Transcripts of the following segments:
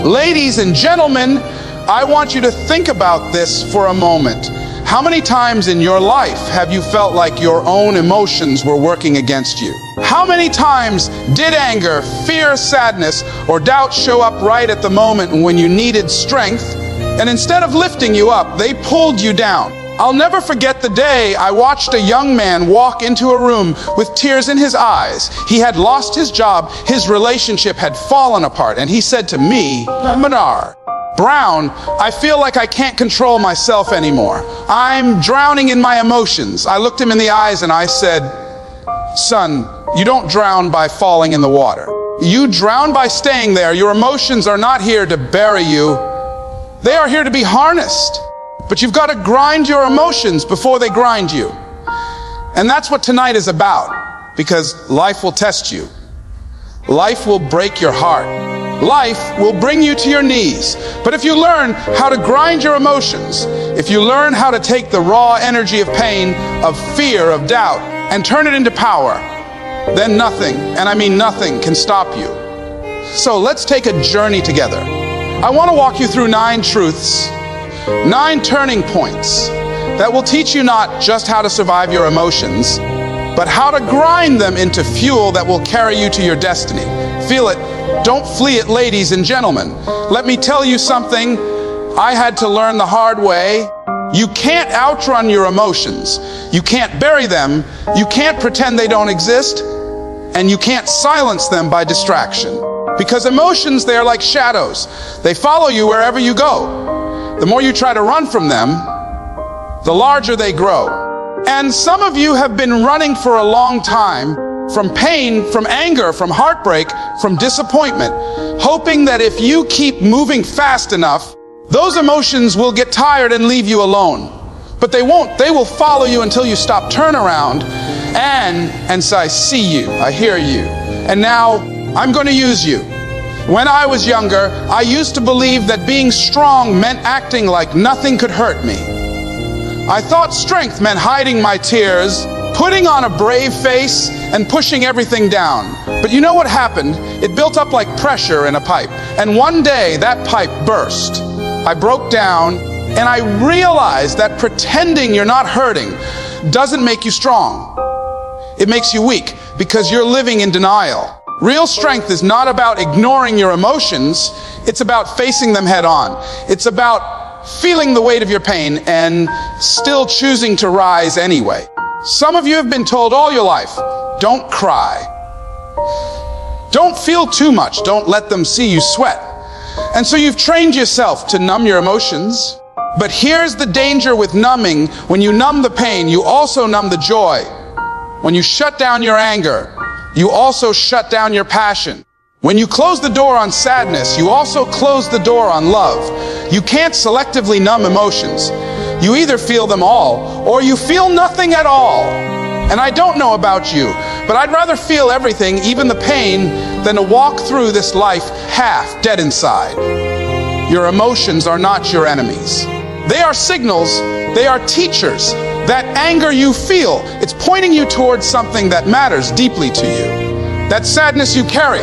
Ladies and gentlemen, I want you to think about this for a moment. How many times in your life have you felt like your own emotions were working against you? How many times did anger, fear, sadness, or doubt show up right at the moment when you needed strength, and instead of lifting you up, they pulled you down? I'll never forget the day I watched a young man walk into a room with tears in his eyes. He had lost his job, his relationship had fallen apart, and he said to me, "Manar, Brown, I feel like I can't control myself anymore. I'm drowning in my emotions." I looked him in the eyes and I said, "Son, you don't drown by falling in the water. You drown by staying there. Your emotions are not here to bury you. They are here to be harnessed. But you've got to grind your emotions before they grind you." And that's what tonight is about, because life will test you. Life will break your heart. Life will bring you to your knees. But if you learn how to grind your emotions, if you learn how to take the raw energy of pain, of fear, of doubt, and turn it into power, then nothing, and I mean nothing, can stop you. So let's take a journey together. I want to walk you through 9 truths, 9 turning points that will teach you not just how to survive your emotions, but how to grind them into fuel that will carry you to your destiny. Feel it. Don't flee it, ladies and gentlemen. Let me tell you something I had to learn the hard way. You can't outrun your emotions. You can't bury them. You can't pretend they don't exist. And you can't silence them by distraction. Because emotions, they are like shadows. They follow you wherever you go. The more you try to run from them, the larger they grow. And some of you have been running for a long time from pain, from anger, from heartbreak, from disappointment, hoping that if you keep moving fast enough, those emotions will get tired and leave you alone. But they won't. They will follow you until you stop, turn around, and say, "I see you, I hear you, and now I'm going to use you." When I was younger, I used to believe that being strong meant acting like nothing could hurt me. I thought strength meant hiding my tears, putting on a brave face, and pushing everything down. But you know what happened? It built up like pressure in a pipe. And one day, that pipe burst. I broke down, and I realized that pretending you're not hurting doesn't make you strong. It makes you weak, because you're living in denial. Real strength is not about ignoring your emotions. It's about facing them head on. It's about feeling the weight of your pain and still choosing to rise anyway. Some of you have been told all your life, don't cry. Don't feel too much. Don't let them see you sweat. And so you've trained yourself to numb your emotions. But here's the danger with numbing. When you numb the pain, you also numb the joy. When you shut down your anger, you also shut down your passion. When you close the door on sadness, you also close the door on love. You can't selectively numb emotions. You either feel them all, or you feel nothing at all. And I don't know about you, but I'd rather feel everything, even the pain, than to walk through this life half dead inside. Your emotions are not your enemies. They are signals, they are teachers. That anger you feel, it's pointing you towards something that matters deeply to you. That sadness you carry,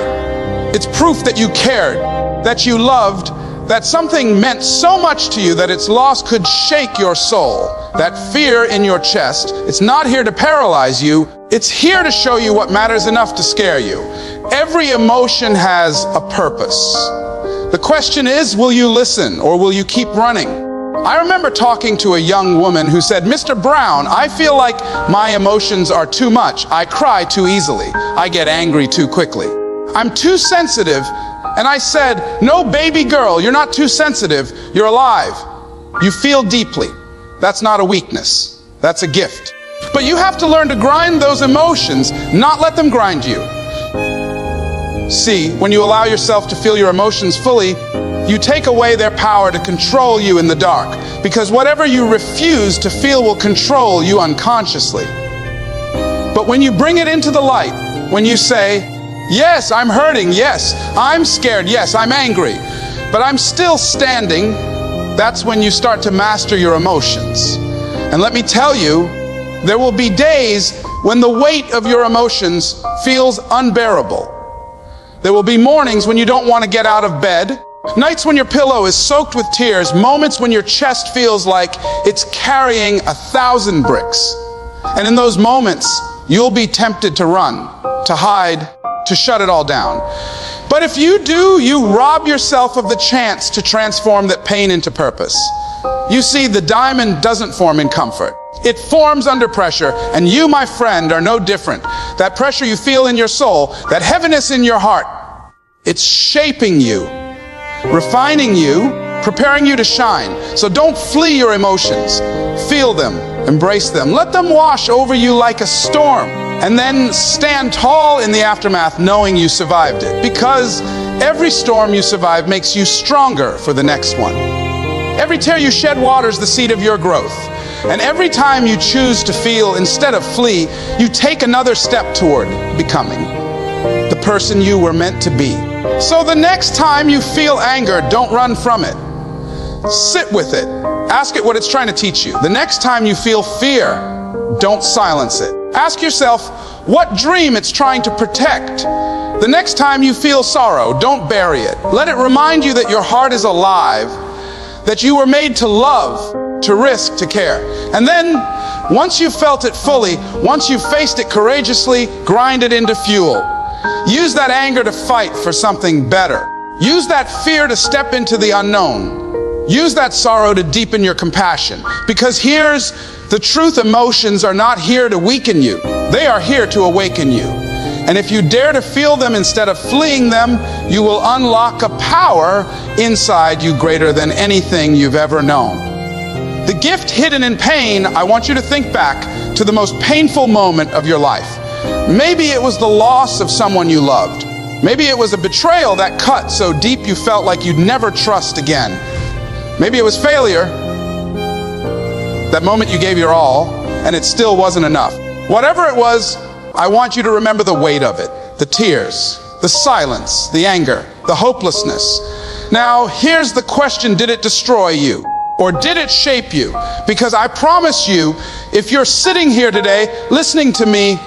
it's proof that you cared, that you loved, that something meant so much to you that its loss could shake your soul. That fear in your chest, it's not here to paralyze you, it's here to show you what matters enough to scare you. Every emotion has a purpose. The question is, will you listen or will you keep running? I remember talking to a young woman who said, "Mr. Brown, I feel like my emotions are too much. I cry too easily. I get angry too quickly. I'm too sensitive." And I said, "No, baby girl, you're not too sensitive. You're alive. You feel deeply. That's not a weakness. That's a gift. But you have to learn to grind those emotions, not let them grind you." See, when you allow yourself to feel your emotions fully, you take away their power to control you in the dark, because whatever you refuse to feel will control you unconsciously. But when you bring it into the light, when you say, "Yes, I'm hurting. Yes, I'm scared. Yes, I'm angry, but I'm still standing," that's when you start to master your emotions. And let me tell you, there will be days when the weight of your emotions feels unbearable. There will be mornings when you don't want to get out of bed. Nights when your pillow is soaked with tears, moments when your chest feels like it's carrying 1,000 bricks. And in those moments, you'll be tempted to run, to hide, to shut it all down. But if you do, you rob yourself of the chance to transform that pain into purpose. You see, the diamond doesn't form in comfort. It forms under pressure, and you, my friend, are no different. That pressure you feel in your soul, that heaviness in your heart, it's shaping you, refining you, preparing you to shine. So don't flee your emotions. Feel them, embrace them. Let them wash over you like a storm. And then stand tall in the aftermath knowing you survived it. Because every storm you survive makes you stronger for the next one. Every tear you shed waters the seed of your growth. And every time you choose to feel instead of flee, you take another step toward becoming the person you were meant to be. So the next time you feel anger, don't run from it. Sit with it. Ask it what it's trying to teach you. The next time you feel fear, don't silence it. Ask yourself what dream it's trying to protect. The next time you feel sorrow, don't bury it. Let it remind you that your heart is alive, that you were made to love, to risk, to care. And then, once you've felt it fully, once you've faced it courageously, grind it into fuel. Use that anger to fight for something better. Use that fear to step into the unknown. Use that sorrow to deepen your compassion. Because here's the truth: emotions are not here to weaken you. They are here to awaken you. And if you dare to feel them instead of fleeing them, you will unlock a power inside you greater than anything you've ever known. The gift hidden in pain, I want you to think back to the most painful moment of your life. Maybe it was the loss of someone you loved. Maybe it was a betrayal that cut so deep you felt like you'd never trust again. Maybe it was failure. That moment you gave your all, and it still wasn't enough. Whatever it was, I want you to remember the weight of it. The tears, the silence, the anger, the hopelessness. Now, here's the question: did it destroy you? Or did it shape you? Because I promise you, if you're sitting here today, listening to me,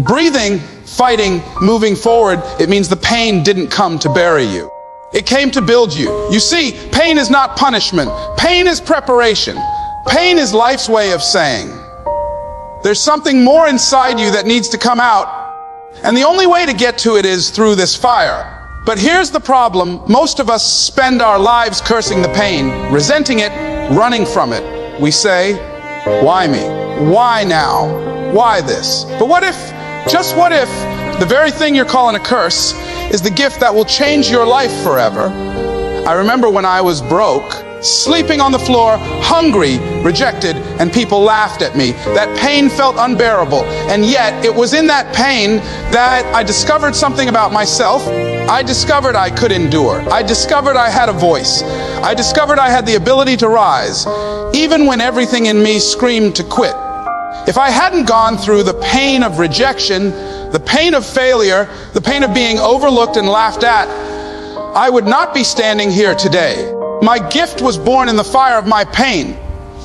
breathing, fighting, moving forward, it means the pain didn't come to bury you. It came to build you. You see, pain is not punishment. Pain is preparation. Pain is life's way of saying, there's something more inside you that needs to come out. And the only way to get to it is through this fire. But here's the problem. Most of us spend our lives cursing the pain, resenting it, running from it. We say, why me? Why now? Why this? But what if, just what if, the very thing you're calling a curse is the gift that will change your life forever? I remember when I was broke, sleeping on the floor, hungry, rejected, and people laughed at me. That pain felt unbearable. And yet, it was in that pain that I discovered something about myself. I discovered I could endure. I discovered I had a voice. I discovered I had the ability to rise, even when everything in me screamed to quit. If I hadn't gone through the pain of rejection, the pain of failure, the pain of being overlooked and laughed at, I would not be standing here today. My gift was born in the fire of my pain.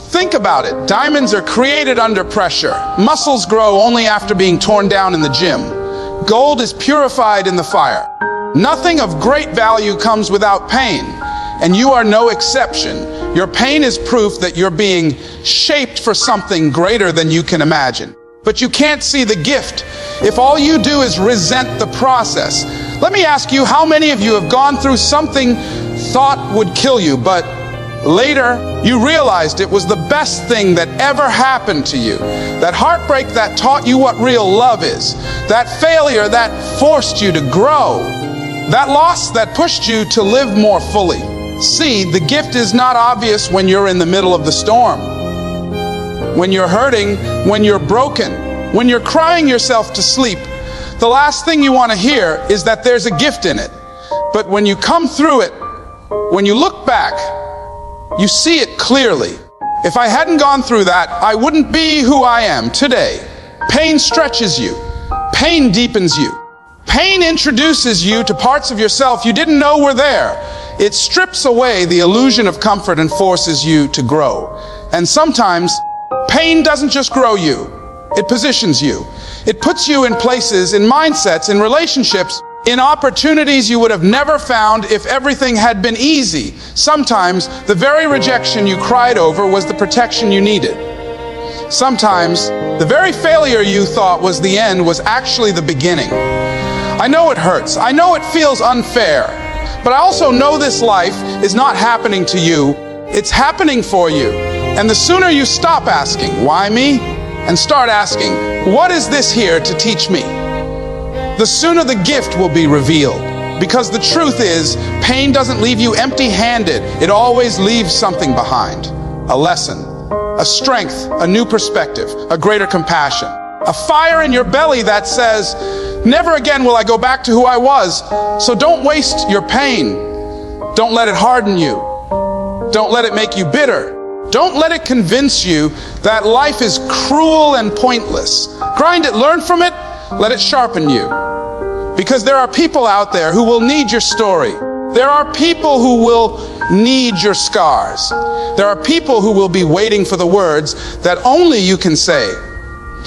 Think about it. Diamonds are created under pressure. Muscles grow only after being torn down in the gym. Gold is purified in the fire. Nothing of great value comes without pain, and you are no exception. Your pain is proof that you're being shaped for something greater than you can imagine. But you can't see the gift if all you do is resent the process. Let me ask you, how many of you have gone through something thought would kill you, but later you realized it was the best thing that ever happened to you? That heartbreak that taught you what real love is. That failure that forced you to grow. That loss that pushed you to live more fully. See, the gift is not obvious when you're in the middle of the storm. When you're hurting, when you're broken, when you're crying yourself to sleep, the last thing you want to hear is that there's a gift in it. But when you come through it, when you look back, you see it clearly. If I hadn't gone through that, I wouldn't be who I am today. Pain stretches you. Pain deepens you. Pain introduces you to parts of yourself you didn't know were there. It strips away the illusion of comfort and forces you to grow. And sometimes, pain doesn't just grow you. It positions you. It puts you in places, in mindsets, in relationships in opportunities you would have never found if everything had been easy. Sometimes the very rejection you cried over was the protection you needed. Sometimes the very failure you thought was the end was actually the beginning. I know it hurts. I know it feels unfair. But I also know this life is not happening to you. It's happening for you. And the sooner you stop asking, why me? And start asking, what is this here to teach me? The sooner the gift will be revealed. Because the truth is, pain doesn't leave you empty-handed. It always leaves something behind. A lesson, a strength, a new perspective, a greater compassion. A fire in your belly that says, never again will I go back to who I was. So don't waste your pain. Don't let it harden you. Don't let it make you bitter. Don't let it convince you that life is cruel and pointless. Grind it, learn from it, let it sharpen you. Because there are people out there who will need your story. There are people who will need your scars. There are people who will be waiting for the words that only you can say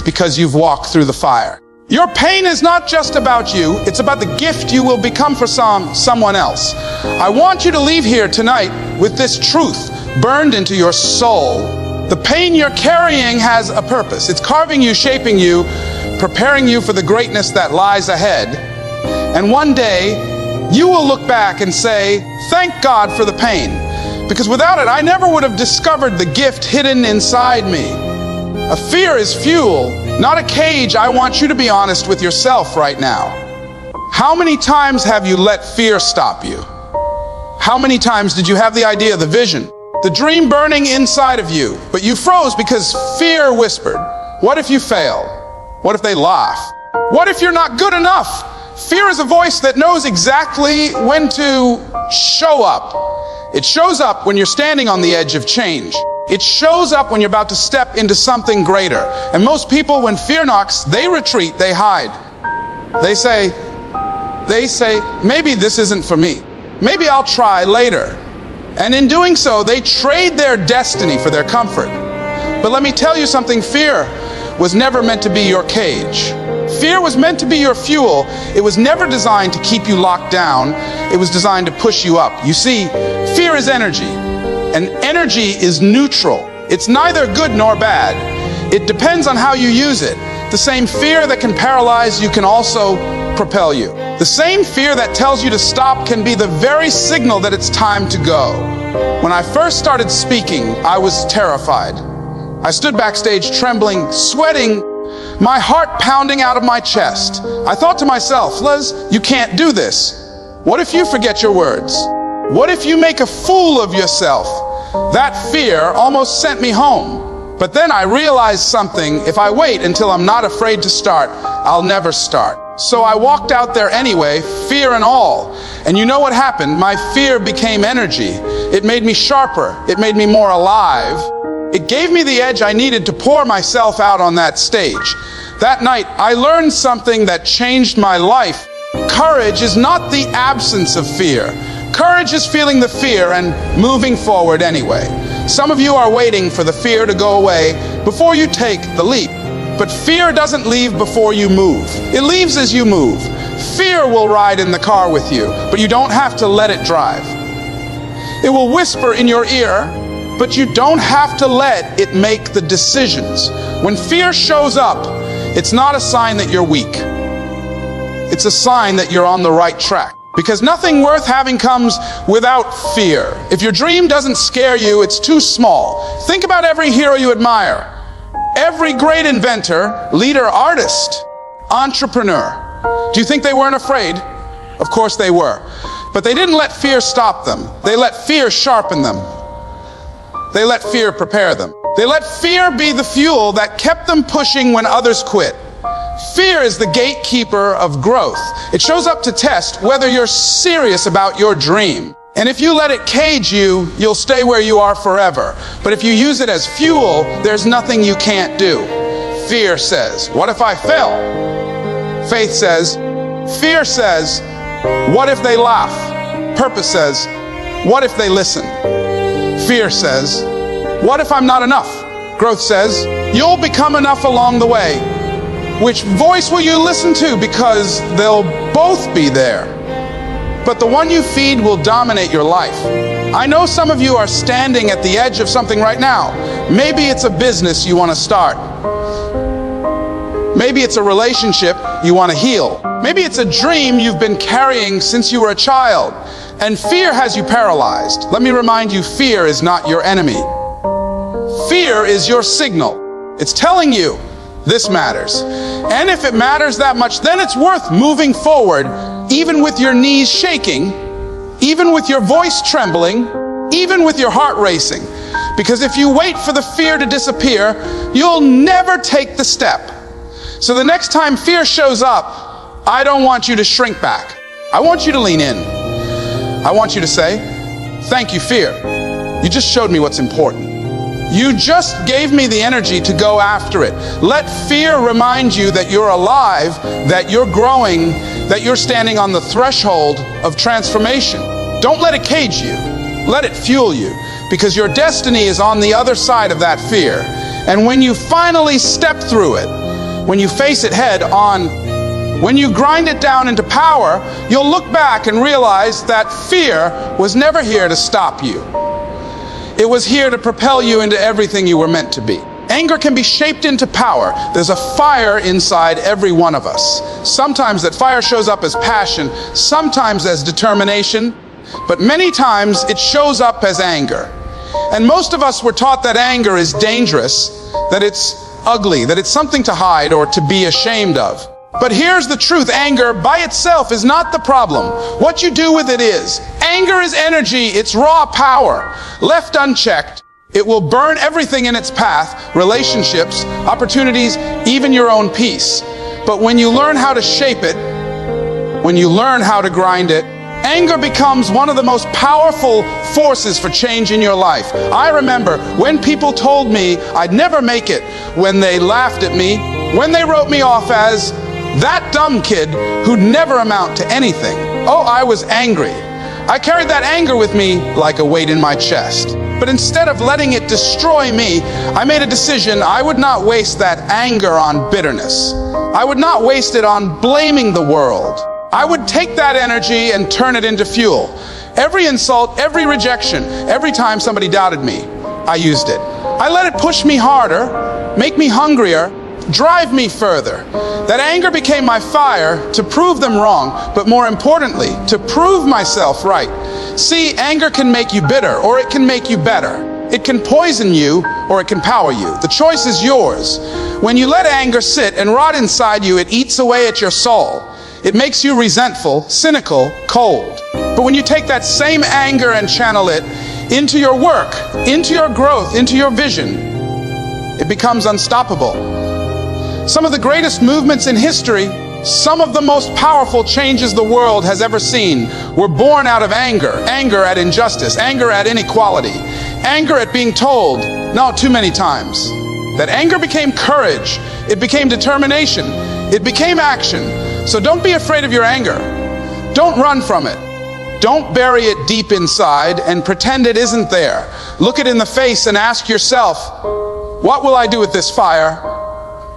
because you've walked through the fire. Your pain is not just about you, it's about the gift you will become for someone else. I want you to leave here tonight with this truth burned into your soul. The pain you're carrying has a purpose. It's carving you, shaping you, preparing you for the greatness that lies ahead. And one day, you will look back and say, thank God for the pain, because without it, I never would have discovered the gift hidden inside me. A fear is fuel, not a cage. I want you to be honest with yourself right now. How many times have you let fear stop you? How many times did you have the idea, the vision, the dream burning inside of you, but you froze because fear whispered, what if you fail? What if they laugh? What if you're not good enough? Fear is a voice that knows exactly when to show up. It shows up when you're standing on the edge of change. It shows up when you're about to step into something greater. And most people, when fear knocks, they retreat, they hide. They say, maybe this isn't for me. Maybe I'll try later. And in doing so, they trade their destiny for their comfort. But let me tell you something, fear was never meant to be your cage. Fear was meant to be your fuel. It was never designed to keep you locked down. It was designed to push you up. You see, fear is energy, and energy is neutral. It's neither good nor bad. It depends on how you use it. The same fear that can paralyze you can also propel you. The same fear that tells you to stop can be the very signal that it's time to go. When I first started speaking, I was terrified. I stood backstage trembling, sweating, my heart pounding out of my chest. I thought to myself, Liz, you can't do this. What if you forget your words? What if you make a fool of yourself? That fear almost sent me home. But then I realized something. If I wait until I'm not afraid to start, I'll never start. So I walked out there anyway, fear and all. And you know what happened? My fear became energy. It made me sharper. It made me more alive. It gave me the edge I needed to pour myself out on that stage. That night, I learned something that changed my life. Courage is not the absence of fear. Courage is feeling the fear and moving forward anyway. Some of you are waiting for the fear to go away before you take the leap. But fear doesn't leave before you move. It leaves as you move. Fear will ride in the car with you, but you don't have to let it drive. It will whisper in your ear, but you don't have to let it make the decisions. When fear shows up, it's not a sign that you're weak. It's a sign that you're on the right track. Because nothing worth having comes without fear. If your dream doesn't scare you, it's too small. Think about every hero you admire. Every great inventor, leader, artist, entrepreneur. Do you think they weren't afraid? Of course they were. But they didn't let fear stop them. They let fear sharpen them. They let fear prepare them. They let fear be the fuel that kept them pushing when others quit. Fear is the gatekeeper of growth. It shows up to test whether you're serious about your dream. And if you let it cage you, you'll stay where you are forever. But if you use it as fuel, there's nothing you can't do. Fear says, what if I fail? Faith says, fear says, what if they laugh? Purpose says, what if they listen? Fear says, what if I'm not enough? Growth says, you'll become enough along the way. Which voice will you listen to? Because they'll both be there. But the one you feed will dominate your life. I know some of you are standing at the edge of something right now. Maybe it's a business you want to start. Maybe it's a relationship you want to heal. Maybe it's a dream you've been carrying since you were a child, and fear has you paralyzed. Let me remind you, fear is not your enemy. Fear is your signal. It's telling you this matters. And if it matters that much, then it's worth moving forward, even with your knees shaking, even with your voice trembling, even with your heart racing. Because if you wait for the fear to disappear, you'll never take the step. So the next time fear shows up, I don't want you to shrink back. I want you to lean in. I want you to say, thank you, fear. You just showed me what's important. You just gave me the energy to go after it. Let fear remind you that you're alive, that you're growing, that you're standing on the threshold of transformation. Don't let it cage you. Let it fuel you, because your destiny is on the other side of that fear. And when you finally step through it, when you face it head on, when you grind it down into power, you'll look back and realize that fear was never here to stop you. It was here to propel you into everything you were meant to be. Anger can be shaped into power. There's a fire inside every one of us. Sometimes that fire shows up as passion, sometimes as determination, but many times it shows up as anger. And most of us were taught that anger is dangerous, that it's ugly, that it's something to hide or to be ashamed of. But here's the truth. Anger by itself is not the problem. What you do with it is. Anger is energy. It's raw power. Left unchecked, it will burn everything in its path, relationships, opportunities, even your own peace. But when you learn how to shape it, when you learn how to grind it, anger becomes one of the most powerful forces for change in your life. I remember when people told me I'd never make it, when they laughed at me, when they wrote me off as that dumb kid who'd never amount to anything. Oh, I was angry. I carried that anger with me like a weight in my chest. But instead of letting it destroy me, I made a decision I would not waste that anger on bitterness. I would not waste it on blaming the world. I would take that energy and turn it into fuel. Every insult, every rejection, every time somebody doubted me, I used it. I let it push me harder, make me hungrier, drive me further. That anger became my fire to prove them wrong, but more importantly, to prove myself right. See, anger can make you bitter, or it can make you better. It can poison you, or it can power you. The choice is yours. When you let anger sit and rot inside you, it eats away at your soul. It makes you resentful, cynical, cold. But when you take that same anger and channel it into your work, into your growth, into your vision, it becomes unstoppable. Some of the greatest movements in history, some of the most powerful changes the world has ever seen, were born out of anger. Anger at injustice, anger at inequality, anger at being told, no, too many times. That anger became courage, it became determination, it became action. So don't be afraid of your anger. Don't run from it. Don't bury it deep inside and pretend it isn't there. Look it in the face and ask yourself, what will I do with this fire?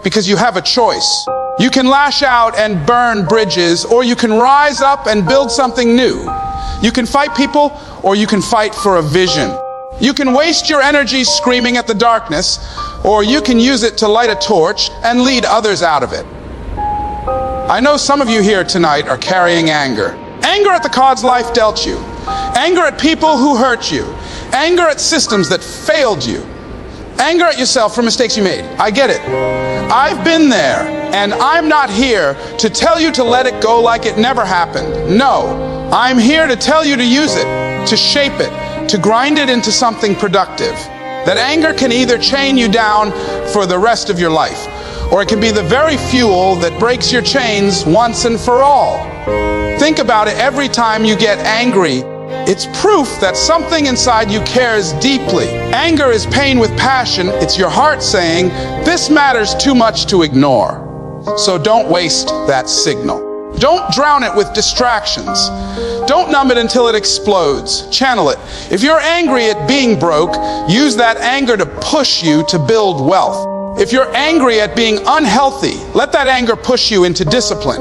Because you have a choice. You can lash out and burn bridges, or you can rise up and build something new. You can fight people, or you can fight for a vision. You can waste your energy screaming at the darkness, or you can use it to light a torch and lead others out of it. I know some of you here tonight are carrying anger. Anger at the cards life dealt you. Anger at people who hurt you. Anger at systems that failed you. Anger at yourself for mistakes you made. I get it. I've been there, and I'm not here to tell you to let it go like it never happened. No, I'm here to tell you to use it, to shape it, to grind it into something productive. That anger can either chain you down for the rest of your life, or it can be the very fuel that breaks your chains once and for all. Think about it. Every time you get angry, it's proof that something inside you cares deeply. Anger is pain with passion. It's your heart saying, this matters too much to ignore. So don't waste that signal. Don't drown it with distractions. Don't numb it until it explodes. Channel it. If you're angry at being broke, use that anger to push you to build wealth. If you're angry at being unhealthy, let that anger push you into discipline.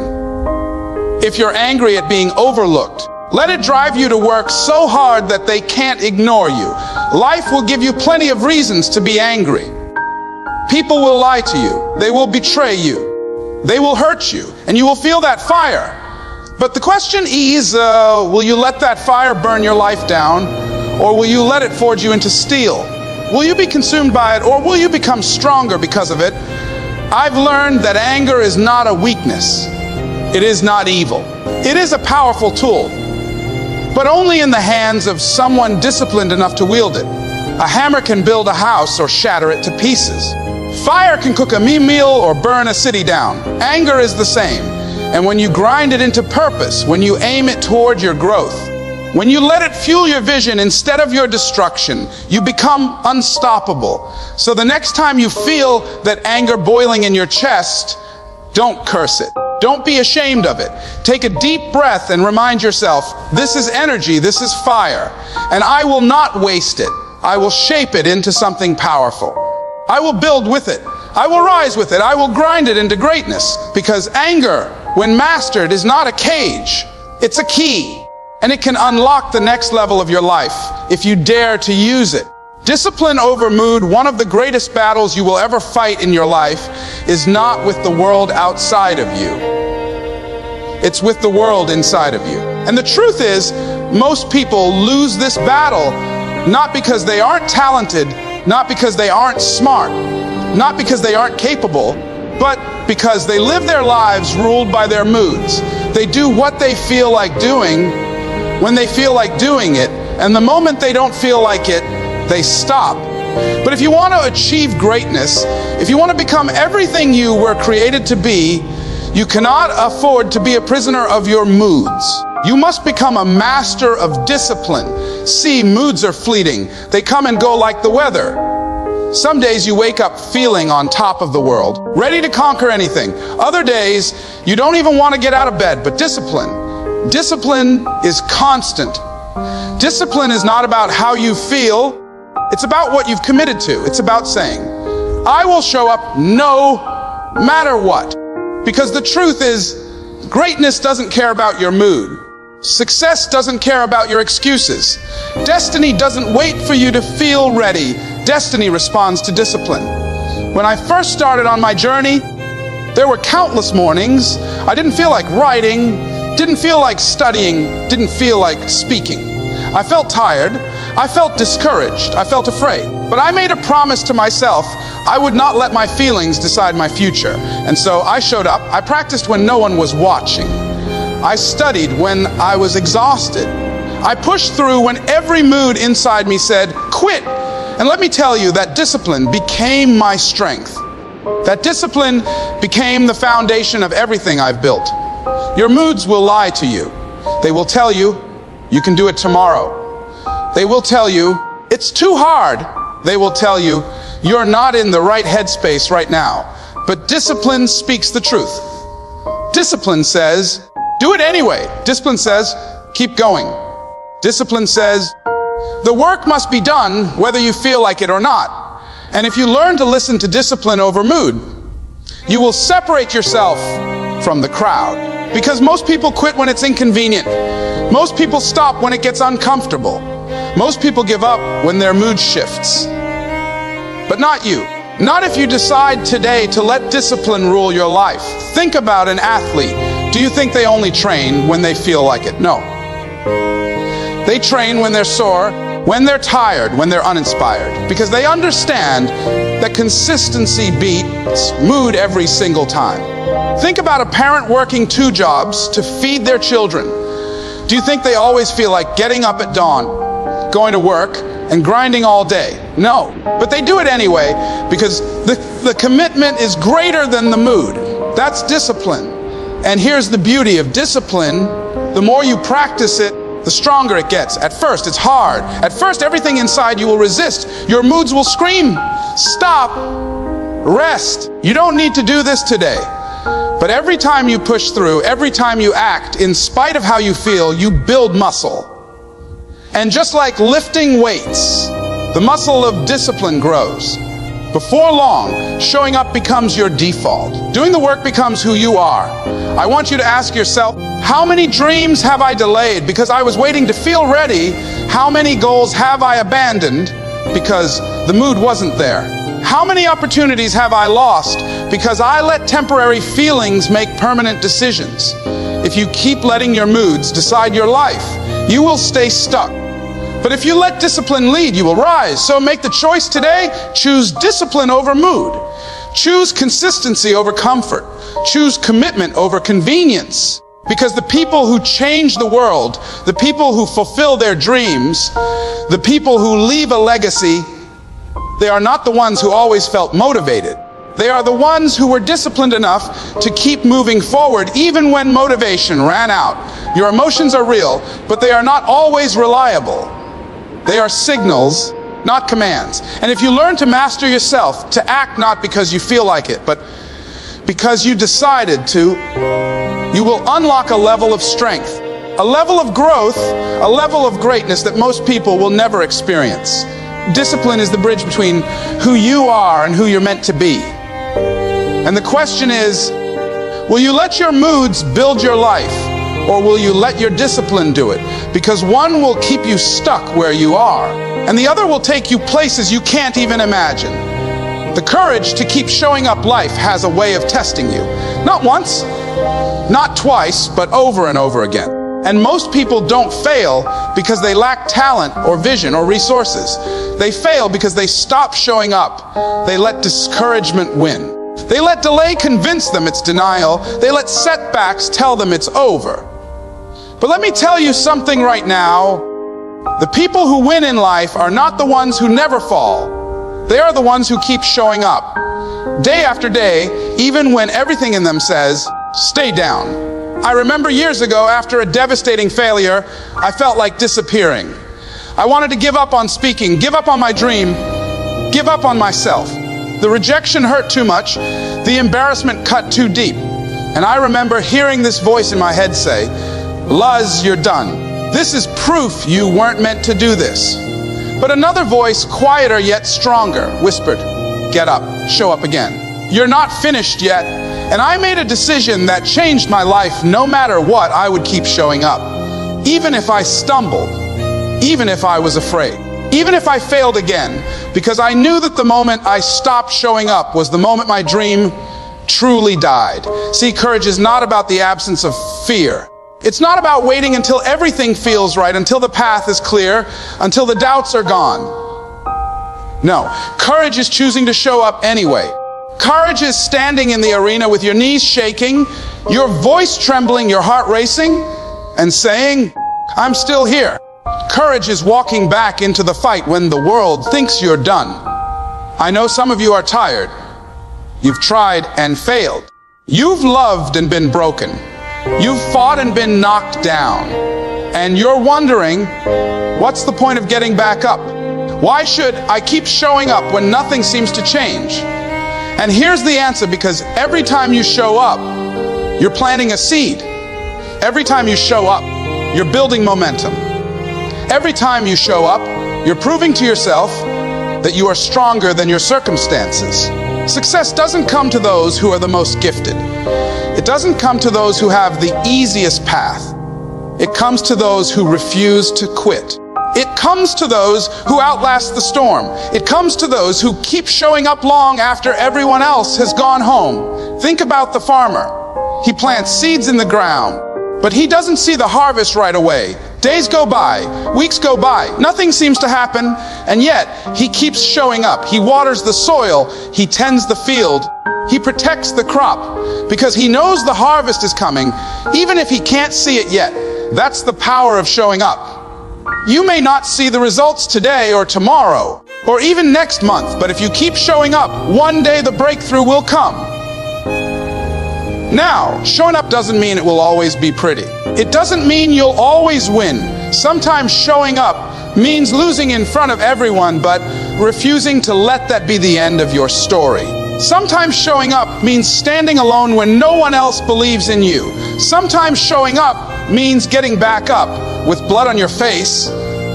If you're angry at being overlooked, let it drive you to work so hard that they can't ignore you. Life will give you plenty of reasons to be angry. People will lie to you. They will betray you. They will hurt you, and you will feel that fire. But the question is, will you let that fire burn your life down, or will you let it forge you into steel? Will you be consumed by it, or will you become stronger because of it? I've learned that anger is not a weakness. It is not evil. It is a powerful tool, but only in the hands of someone disciplined enough to wield it. A hammer can build a house or shatter it to pieces. Fire can cook a meal or burn a city down. Anger is the same. And when you grind it into purpose, when you aim it toward your growth, when you let it fuel your vision instead of your destruction, you become unstoppable. So the next time you feel that anger boiling in your chest, don't curse it. Don't be ashamed of it. Take a deep breath and remind yourself, this is energy, this is fire, and I will not waste it. I will shape it into something powerful. I will build with it. I will rise with it. I will grind it into greatness, because anger, when mastered, is not a cage. It's a key, and it can unlock the next level of your life if you dare to use it. Discipline over mood, one of the greatest battles you will ever fight in your life, is not with the world outside of you. It's with the world inside of you. And the truth is, most people lose this battle not because they aren't talented, not because they aren't smart, not because they aren't capable, but because they live their lives ruled by their moods. They do what they feel like doing when they feel like doing it, and the moment they don't feel like it, they stop. But if you want to achieve greatness, if you want to become everything you were created to be, you cannot afford to be a prisoner of your moods. You must become a master of discipline. See, moods are fleeting. They come and go like the weather. Some days you wake up feeling on top of the world, ready to conquer anything. Other days, you don't even want to get out of bed, but discipline is constant. Discipline is not about how you feel. It's about what you've committed to. It's about saying, I will show up no matter what. Because the truth is, greatness doesn't care about your mood. Success doesn't care about your excuses. Destiny doesn't wait for you to feel ready. Destiny responds to discipline. When I first started on my journey, there were countless mornings I didn't feel like writing, didn't feel like studying, didn't feel like speaking. I felt tired, I felt discouraged, I felt afraid. But I made a promise to myself I would not let my feelings decide my future. And so I showed up. I practiced when no one was watching. I studied when I was exhausted. I pushed through when every mood inside me said, quit. And let me tell you, that discipline became my strength. That discipline became the foundation of everything I've built. Your moods will lie to you. They will tell you, you can do it tomorrow. They will tell you, it's too hard. They will tell you, you're not in the right headspace right now. But discipline speaks the truth. Discipline says, do it anyway. Discipline says, keep going. Discipline says, the work must be done whether you feel like it or not. And if you learn to listen to discipline over mood, you will separate yourself from the crowd. Because most people quit when it's inconvenient. Most people stop when it gets uncomfortable. Most people give up when their mood shifts. But not you. Not if you decide today to let discipline rule your life. Think about an athlete. Do you think they only train when they feel like it? No. They train when they're sore, when they're tired, when they're uninspired. Because they understand that consistency beats mood every single time. Think about a parent working 2 jobs to feed their children. Do you think they always feel like getting up at dawn, going to work, and grinding all day? No. But they do it anyway because the commitment is greater than the mood. That's discipline. And here's the beauty of discipline. The more you practice it, the stronger it gets. At first, it's hard. At first, everything inside you will resist. Your moods will scream, stop, rest. You don't need to do this today. But every time you push through, every time you act, in spite of how you feel, you build muscle. And just like lifting weights, the muscle of discipline grows. Before long, showing up becomes your default. Doing the work becomes who you are. I want you to ask yourself, how many dreams have I delayed because I was waiting to feel ready? How many goals have I abandoned because the mood wasn't there? How many opportunities have I lost because I let temporary feelings make permanent decisions? If you keep letting your moods decide your life, you will stay stuck. But if you let discipline lead, you will rise. So make the choice today. Choose discipline over mood. Choose consistency over comfort. Choose commitment over convenience. Because the people who change the world, the people who fulfill their dreams, the people who leave a legacy, they are not the ones who always felt motivated. They are the ones who were disciplined enough to keep moving forward even when motivation ran out. Your emotions are real, but they are not always reliable. They are signals, not commands. And if you learn to master yourself, to act not because you feel like it, but because you decided to, you will unlock a level of strength, a level of growth, a level of greatness that most people will never experience. Discipline is the bridge between who you are and who you're meant to be. And the question is, will you let your moods build your life, or will you let your discipline do it? Because one will keep you stuck where you are, and the other will take you places you can't even imagine. The courage to keep showing up life has a way of testing you. Not once, not twice, but over and over again. And most people don't fail because they lack talent or vision or resources. They fail because they stop showing up. They let discouragement win. They let delay convince them it's denial. They let setbacks tell them it's over. But let me tell you something right now. The people who win in life are not the ones who never fall. They are the ones who keep showing up. Day after day, even when everything in them says, stay down. I remember years ago, after a devastating failure, I felt like disappearing. I wanted to give up on speaking, give up on my dream, give up on myself. The rejection hurt too much, the embarrassment cut too deep. And I remember hearing this voice in my head say, Luz, you're done. This is proof you weren't meant to do this. But another voice, quieter yet stronger, whispered, get up, show up again. You're not finished yet. And I made a decision that changed my life. No matter what, I would keep showing up. Even if I stumbled, even if I was afraid, even if I failed again, because I knew that the moment I stopped showing up was the moment my dream truly died. See, courage is not about the absence of fear. It's not about waiting until everything feels right, until the path is clear, until the doubts are gone. No, courage is choosing to show up anyway. Courage is standing in the arena with your knees shaking, your voice trembling, your heart racing, and saying, I'm still here. Courage is walking back into the fight when the world thinks you're done. I know some of you are tired. You've tried and failed. You've loved and been broken. You've fought and been knocked down. And you're wondering, what's the point of getting back up? Why should I keep showing up when nothing seems to change? And here's the answer, because every time you show up, you're planting a seed. Every time you show up, you're building momentum. Every time you show up, you're proving to yourself that you are stronger than your circumstances. Success doesn't come to those who are the most gifted. It doesn't come to those who have the easiest path. It comes to those who refuse to quit. It comes to those who outlast the storm. It comes to those who keep showing up long after everyone else has gone home. Think about the farmer. He plants seeds in the ground, but he doesn't see the harvest right away. Days go by, weeks go by, nothing seems to happen, and yet he keeps showing up. He waters the soil, he tends the field, he protects the crop, because he knows the harvest is coming, even if he can't see it yet. That's the power of showing up. You may not see the results today or tomorrow, or even next month, but if you keep showing up, one day the breakthrough will come. Now, showing up doesn't mean it will always be pretty. It doesn't mean you'll always win. Sometimes showing up means losing in front of everyone, but refusing to let that be the end of your story. Sometimes showing up means standing alone when no one else believes in you. Sometimes showing up means getting back up with blood on your face,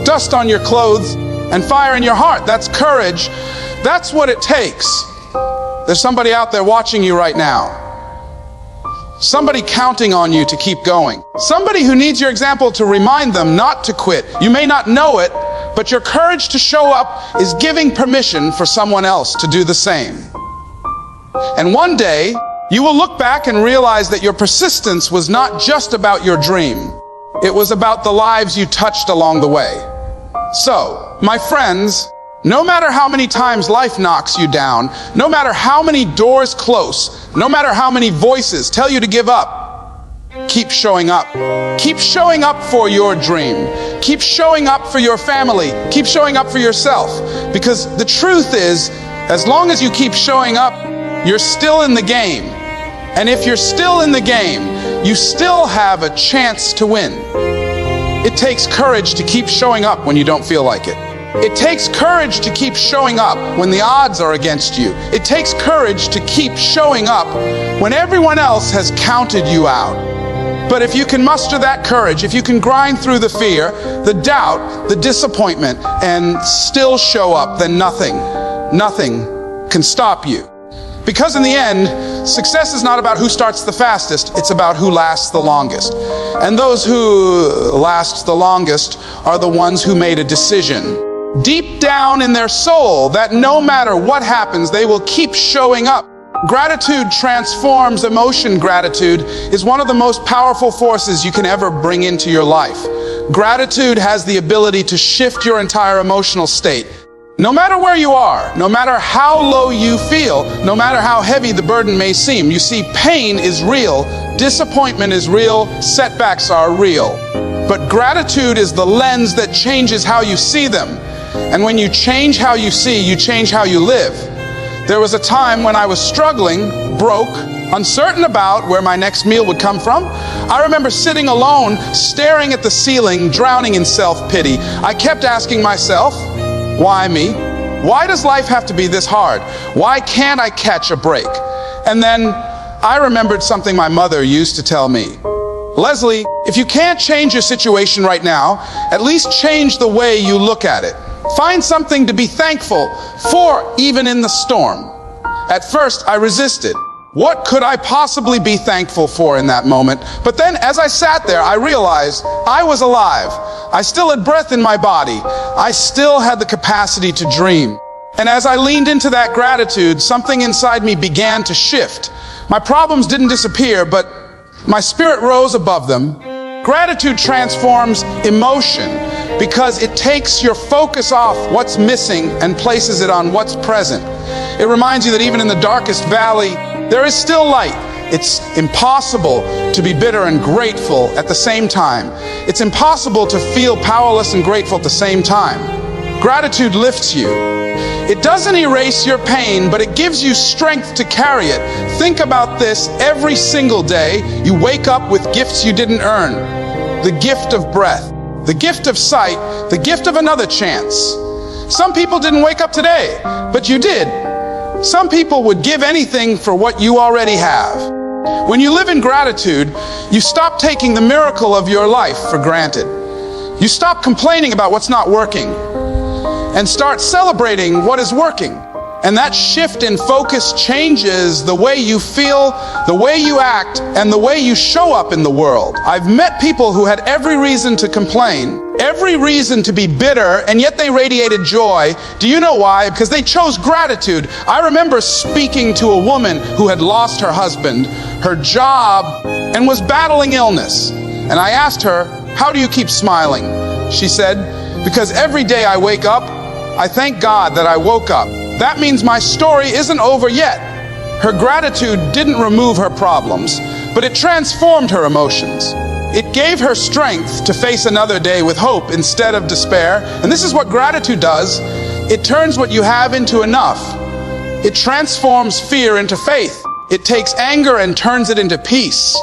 dust on your clothes, and fire in your heart. That's courage. That's what it takes. There's somebody out there watching you right now. Somebody counting on you to keep going. Somebody who needs your example to remind them not to quit. You may not know it, but your courage to show up is giving permission for someone else to do the same. And one day, you will look back and realize that your persistence was not just about your dream. It was about the lives you touched along the way. So, my friends, no matter how many times life knocks you down, no matter how many doors close, no matter how many voices tell you to give up, keep showing up. Keep showing up for your dream. Keep showing up for your family. Keep showing up for yourself. Because the truth is, as long as you keep showing up, you're still in the game. And if you're still in the game, you still have a chance to win. It takes courage to keep showing up when you don't feel like it. It takes courage to keep showing up when the odds are against you. It takes courage to keep showing up when everyone else has counted you out. But if you can muster that courage, if you can grind through the fear, the doubt, the disappointment, and still show up, then nothing can stop you. Because in the end, success is not about who starts the fastest, it's about who lasts the longest. And those who last the longest are the ones who made a decision deep down in their soul that no matter what happens, they will keep showing up. Gratitude transforms emotion. Gratitude is one of the most powerful forces you can ever bring into your life. Gratitude has the ability to shift your entire emotional state. No matter where you are, no matter how low you feel, no matter how heavy the burden may seem, you see, pain is real, disappointment is real, setbacks are real. But gratitude is the lens that changes how you see them. And when you change how you see, you change how you live. There was a time when I was struggling, broke, uncertain about where my next meal would come from. I remember sitting alone, staring at the ceiling, drowning in self-pity. I kept asking myself, why me? Why does life have to be this hard? Why can't I catch a break? And then I remembered something my mother used to tell me. Leslie, if you can't change your situation right now, at least change the way you look at it. Find something to be thankful for, even in the storm. At first, I resisted. What could I possibly be thankful for in that moment? But then, as I sat there, I realized I was alive. I still had breath in my body. I still had the capacity to dream. And as I leaned into that gratitude, something inside me began to shift. My problems didn't disappear, but my spirit rose above them. Gratitude transforms emotion because it takes your focus off what's missing and places it on what's present. It reminds you that even in the darkest valley, there is still light. It's impossible to be bitter and grateful at the same time. It's impossible to feel powerless and grateful at the same time. Gratitude lifts you. It doesn't erase your pain, but it gives you strength to carry it. Think about this every single day. You wake up with gifts you didn't earn. The gift of breath, the gift of sight, the gift of another chance. Some people didn't wake up today, but you did. Some people would give anything for what you already have. When you live in gratitude, you stop taking the miracle of your life for granted. You stop complaining about what's not working and start celebrating what is working. And that shift in focus changes the way you feel, the way you act, and the way you show up in the world. I've met people who had every reason to complain, every reason to be bitter, and yet they radiated joy. Do you know why? Because they chose gratitude. I remember speaking to a woman who had lost her husband, her job, and was battling illness. And I asked her, how do you keep smiling? She said, because every day I wake up, I thank God that I woke up. That means my story isn't over yet. Her gratitude didn't remove her problems, but it transformed her emotions. It gave her strength to face another day with hope instead of despair. And this is what gratitude does. It turns what you have into enough. It transforms fear into faith. It takes anger and turns it into peace.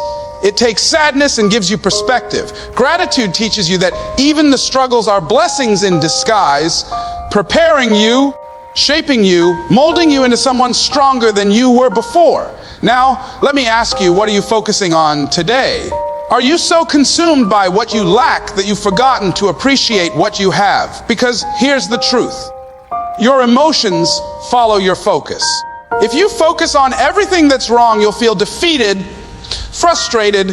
It takes sadness and gives you perspective. Gratitude teaches you that even the struggles are blessings in disguise, preparing you, shaping you, molding you into someone stronger than you were before. Now, let me ask you, what are you focusing on today? Are you so consumed by what you lack that you've forgotten to appreciate what you have? Because here's the truth. your emotions follow your focus. If you focus on everything that's wrong, you'll feel defeated, frustrated,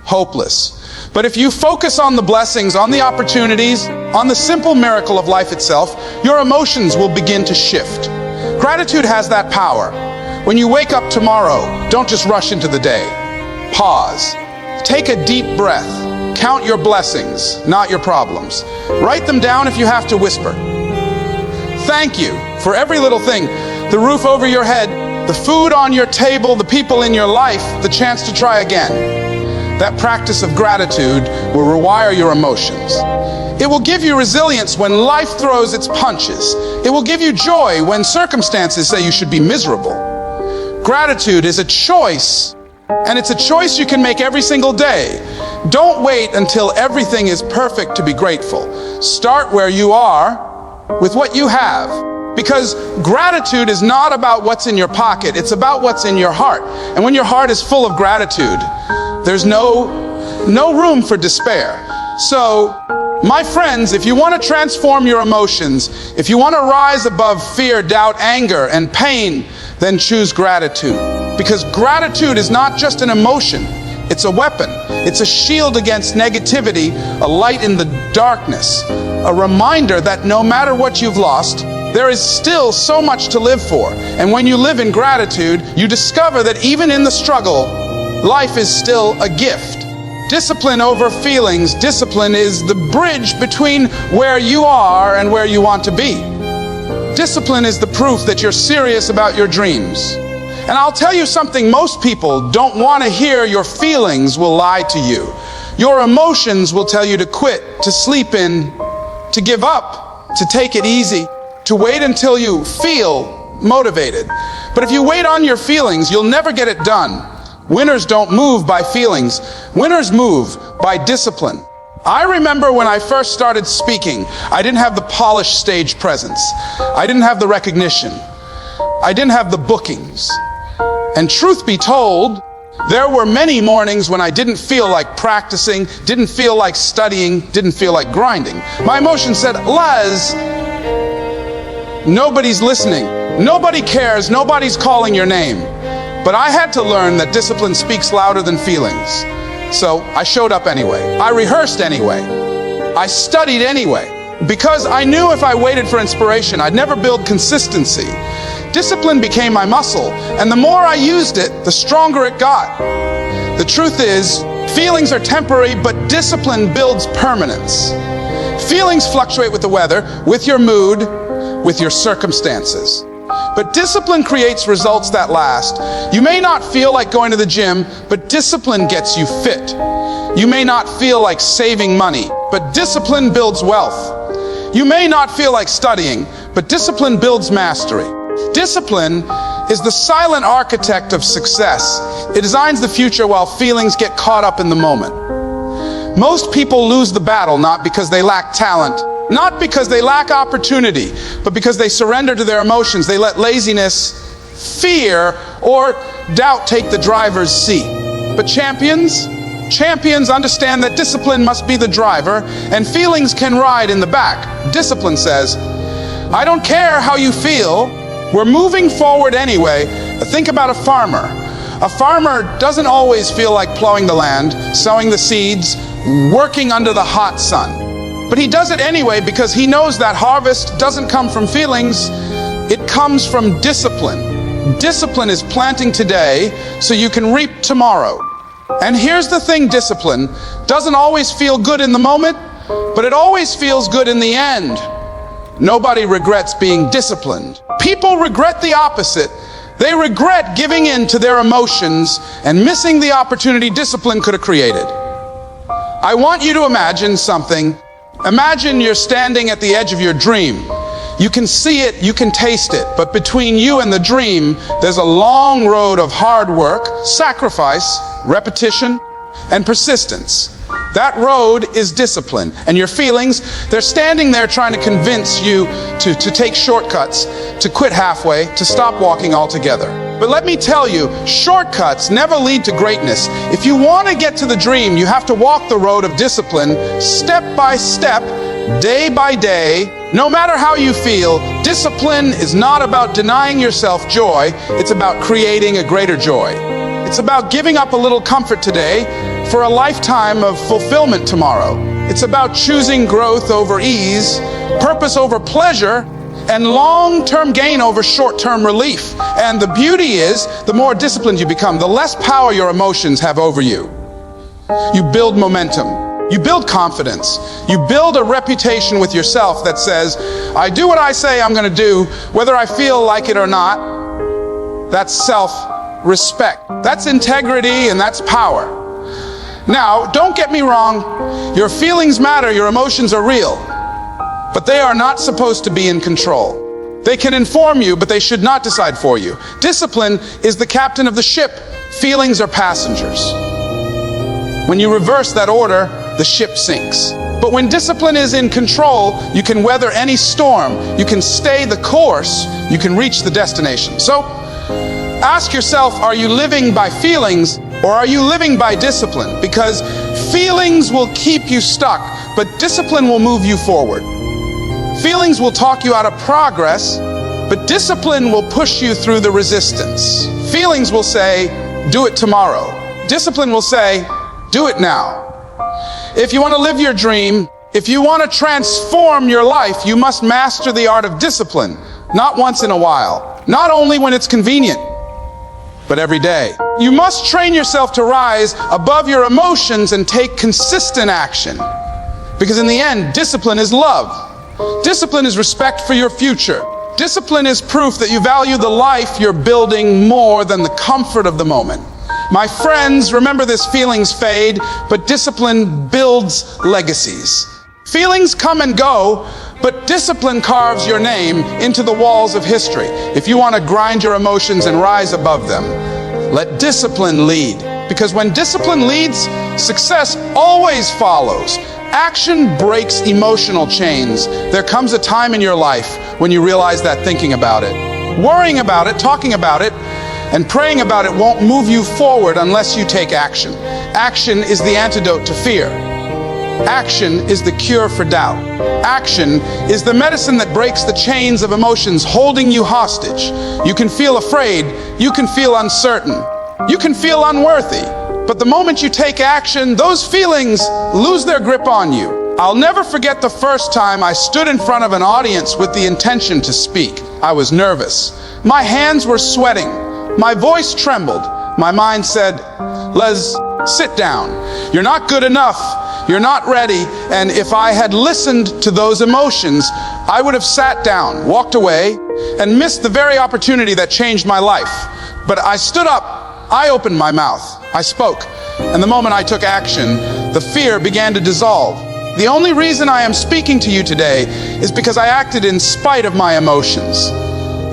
hopeless. But if you focus on the blessings, on the opportunities, on the simple miracle of life itself, your emotions will begin to shift. Gratitude has that power. When you wake up tomorrow, don't just rush into the day. Pause. Take a deep breath. Count your blessings, not your problems. Write them down if you have to whisper. Thank you for every little thing. The roof over your head, the food on your table, the people in your life, the chance to try again. That practice of gratitude will rewire your emotions. It will give you resilience when life throws its punches. It will give you joy when circumstances say you should be miserable. Gratitude is a choice, and it's a choice you can make every single day. Don't wait until everything is perfect to be grateful. Start where you are with what you have. Because gratitude is not about what's in your pocket, it's about what's in your heart. And when your heart is full of gratitude, there's no room for despair. So, my friends, if you want to transform your emotions, if you want to rise above fear, doubt, anger, and pain, then choose gratitude. Because gratitude is not just an emotion, it's a weapon. It's a shield against negativity, a light in the darkness, a reminder that no matter what you've lost, there is still so much to live for. And when you live in gratitude, you discover that even in the struggle, life is still a gift. Discipline over feelings. Discipline is the bridge between where you are and where you want to be. Discipline is the proof that you're serious about your dreams. And I'll tell you something most people don't want to hear. Your feelings will lie to you. Your emotions will tell you to quit, to sleep in, to give up, to take it easy, to wait until you feel motivated. But if you wait on your feelings, you'll never get it done. Winners don't move by feelings. Winners move by discipline. I remember when I first started speaking, I didn't have the polished stage presence. I didn't have the recognition. I didn't have the bookings. And truth be told, there were many mornings when I didn't feel like practicing, didn't feel like studying, didn't feel like grinding. My emotion said, Les, nobody's listening. Nobody cares. Nobody's calling your name. But I had to learn that discipline speaks louder than feelings. So I showed up anyway. I rehearsed anyway. I studied anyway. Because I knew if I waited for inspiration, I'd never build consistency. Discipline became my muscle, and the more I used it, the stronger it got. The truth is, feelings are temporary, but discipline builds permanence. Feelings fluctuate with the weather, with your mood, with your circumstances. But discipline creates results that last. You may not feel like going to the gym, but discipline gets you fit. You may not feel like saving money, but discipline builds wealth. You may not feel like studying, but discipline builds mastery. Discipline is the silent architect of success. It designs the future while feelings get caught up in the moment. Most people lose the battle not because they lack talent, not because they lack opportunity, but because they surrender to their emotions. They let laziness, fear, or doubt take the driver's seat. But champions understand that discipline must be the driver and feelings can ride in the back. Discipline says, I don't care how you feel, we're moving forward anyway. Think about a farmer. A farmer doesn't always feel like plowing the land, sowing the seeds, working under the hot sun. But he does it anyway because he knows that harvest doesn't come from feelings, it comes from discipline. Discipline is planting today so you can reap tomorrow. And here's the thing, discipline doesn't always feel good in the moment, but it always feels good in the end. Nobody regrets being disciplined. People regret the opposite. They regret giving in to their emotions and missing the opportunity discipline could have created. I want you to imagine something. Imagine you're standing at the edge of your dream. You can see it, you can taste it, but between you and the dream, there's a long road of hard work, sacrifice, repetition, and persistence. That road is discipline. And your feelings, they're standing there trying to convince you to take shortcuts, to quit halfway, to stop walking altogether. But let me tell you, shortcuts never lead to greatness. If you want to get to the dream, you have to walk the road of discipline, step by step, day by day, no matter how you feel. Discipline is not about denying yourself joy, it's about creating a greater joy. It's about giving up a little comfort today for a lifetime of fulfillment tomorrow. It's about choosing growth over ease, purpose over pleasure, and long-term gain over short-term relief. And the beauty is, the more disciplined you become, the less power your emotions have over you. You build momentum. You build confidence. You build a reputation with yourself that says, I do what I say I'm going to do, whether I feel like it or not. That's self-respect. That's integrity, and that's power. Now, don't get me wrong. Your feelings matter. Your emotions are real. But they are not supposed to be in control. They can inform you, but they should not decide for you. Discipline is the captain of the ship. Feelings are passengers. When you reverse that order, the ship sinks. But when discipline is in control, you can weather any storm. You can stay the course. You can reach the destination. So, ask yourself, are you living by feelings or are you living by discipline? Because feelings will keep you stuck, but discipline will move you forward. Feelings will talk you out of progress, but discipline will push you through the resistance. Feelings will say, do it tomorrow. Discipline will say, do it now. If you want to live your dream, if you want to transform your life, you must master the art of discipline. Not once in a while, not only when it's convenient, but every day. You must train yourself to rise above your emotions and take consistent action. Because in the end, discipline is love. Discipline is respect for your future. Discipline is proof that you value the life you're building more than the comfort of the moment. My friends, remember this: feelings fade, but discipline builds legacies. Feelings come and go, but discipline carves your name into the walls of history. If you want to grind your emotions and rise above them, let discipline lead. Because when discipline leads, success always follows. Action breaks emotional chains. There comes a time in your life when you realize that thinking about it, worrying about it, talking about it, and praying about it won't move you forward unless you take action. Action is the antidote to fear. Action is the cure for doubt. Action is the medicine that breaks the chains of emotions holding you hostage. You can feel afraid, you can feel uncertain, you can feel unworthy. But the moment you take action, those feelings lose their grip on you. I'll never forget the first time I stood in front of an audience with the intention to speak. I was nervous. My hands were sweating. My voice trembled. My mind said, Les, sit down. You're not good enough. You're not ready. And if I had listened to those emotions, I would have sat down, walked away, and missed the very opportunity that changed my life. But I stood up. I opened my mouth. I spoke. And the moment I took action, the fear began to dissolve. The only reason I am speaking to you today is because I acted in spite of my emotions.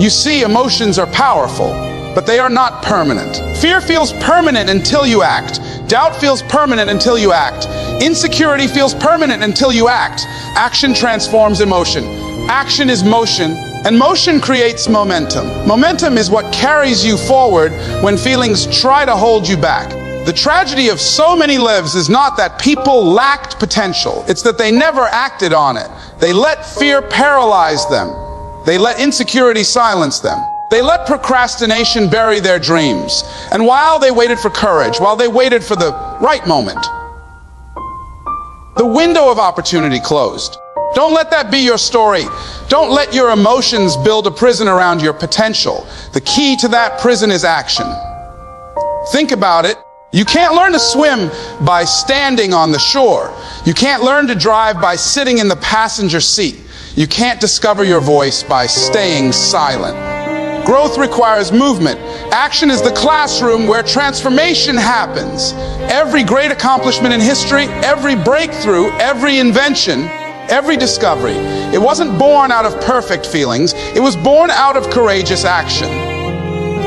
You see, emotions are powerful, but they are not permanent. Fear feels permanent until you act. Doubt feels permanent until you act. Insecurity feels permanent until you act. Action transforms emotion. Action is motion, and motion creates momentum. Momentum is what carries you forward when feelings try to hold you back. The tragedy of so many lives is not that people lacked potential. It's that they never acted on it. They let fear paralyze them. They let insecurity silence them. They let procrastination bury their dreams. And while they waited for courage, while they waited for the right moment, the window of opportunity closed. Don't let that be your story. Don't let your emotions build a prison around your potential. The key to that prison is action. Think about it. You can't learn to swim by standing on the shore. You can't learn to drive by sitting in the passenger seat. You can't discover your voice by staying silent. Growth requires movement. Action is the classroom where transformation happens. Every great accomplishment in history, every breakthrough, every invention, every discovery, it wasn't born out of perfect feelings. It was born out of courageous action.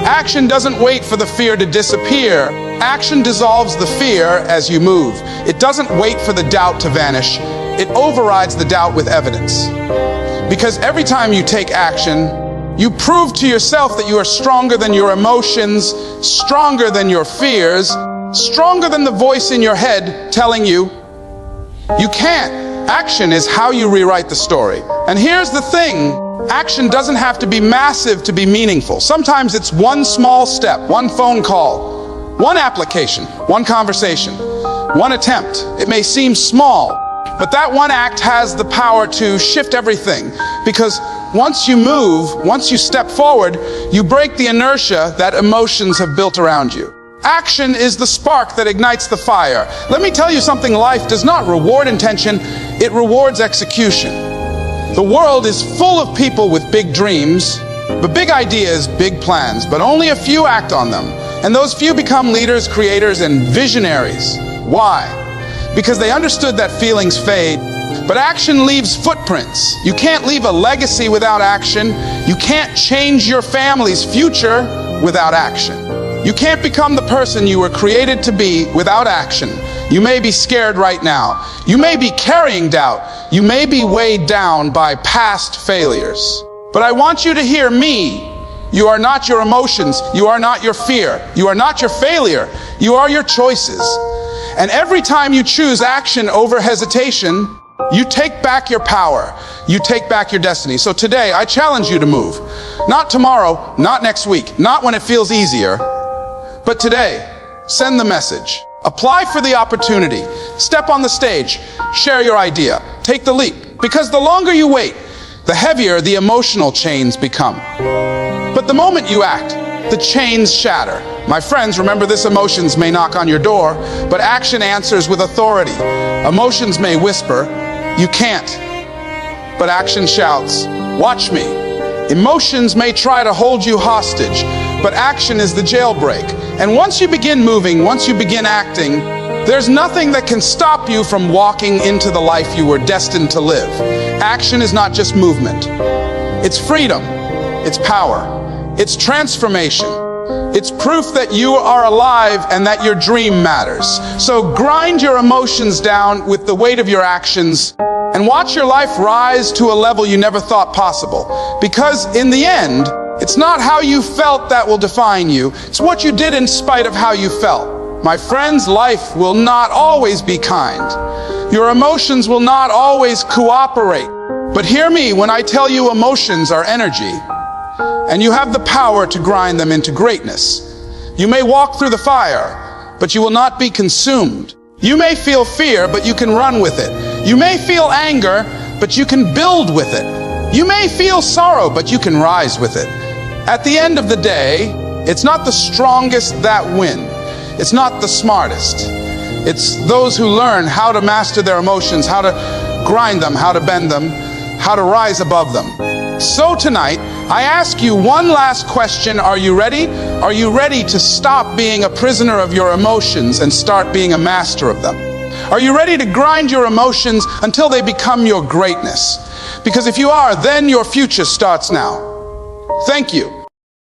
Action doesn't wait for the fear to disappear. Action dissolves the fear as you move. It doesn't wait for the doubt to vanish. It overrides the doubt with evidence. Because every time you take action, you prove to yourself that you are stronger than your emotions, stronger than your fears, stronger than the voice in your head telling you, you can't. Action is how you rewrite the story. And here's the thing, action doesn't have to be massive to be meaningful. Sometimes it's one small step, one phone call, one application, one conversation, one attempt. It may seem small, but that one act has the power to shift everything. Because once you move, once you step forward, you break the inertia that emotions have built around you. Action is the spark that ignites the fire. Let me tell you something, life does not reward intention, it rewards execution. The world is full of people with big dreams, but big ideas, big plans, but only a few act on them. And those few become leaders, creators, and visionaries. Why? Because they understood that feelings fade, but action leaves footprints. You can't leave a legacy without action. You can't change your family's future without action. You can't become the person you were created to be without action. You may be scared right now. You may be carrying doubt. You may be weighed down by past failures. But I want you to hear me. You are not your emotions. You are not your fear. You are not your failure. You are your choices. And every time you choose action over hesitation, you take back your power. You take back your destiny. So today, I challenge you to move. Not tomorrow, not next week, not when it feels easier, but today. Send the message. Apply for the opportunity. Step on the stage. Share your idea. Take the leap. Because the longer you wait, the heavier the emotional chains become. But the moment you act, the chains shatter. My friends, remember this: emotions may knock on your door, but action answers with authority. Emotions may whisper, "You can't," but action shouts, "Watch me." Emotions may try to hold you hostage, but action is the jailbreak. And once you begin moving, once you begin acting, there's nothing that can stop you from walking into the life you were destined to live. Action is not just movement. It's freedom. It's power. It's transformation. It's proof that you are alive and that your dream matters. So grind your emotions down with the weight of your actions and watch your life rise to a level you never thought possible. Because in the end, it's not how you felt that will define you. It's what you did in spite of how you felt. My friends, life will not always be kind. Your emotions will not always cooperate. But hear me when I tell you emotions are energy, and you have the power to grind them into greatness. You may walk through the fire, but you will not be consumed. You may feel fear, but you can run with it. You may feel anger, but you can build with it. You may feel sorrow, but you can rise with it. At the end of the day, it's not the strongest that win. It's not the smartest. It's those who learn how to master their emotions, how to grind them, how to bend them, how to rise above them. So tonight, I ask you one last question. Are you ready? Are you ready to stop being a prisoner of your emotions and start being a master of them? Are you ready to grind your emotions until they become your greatness? Because if you are, then your future starts now. Thank you.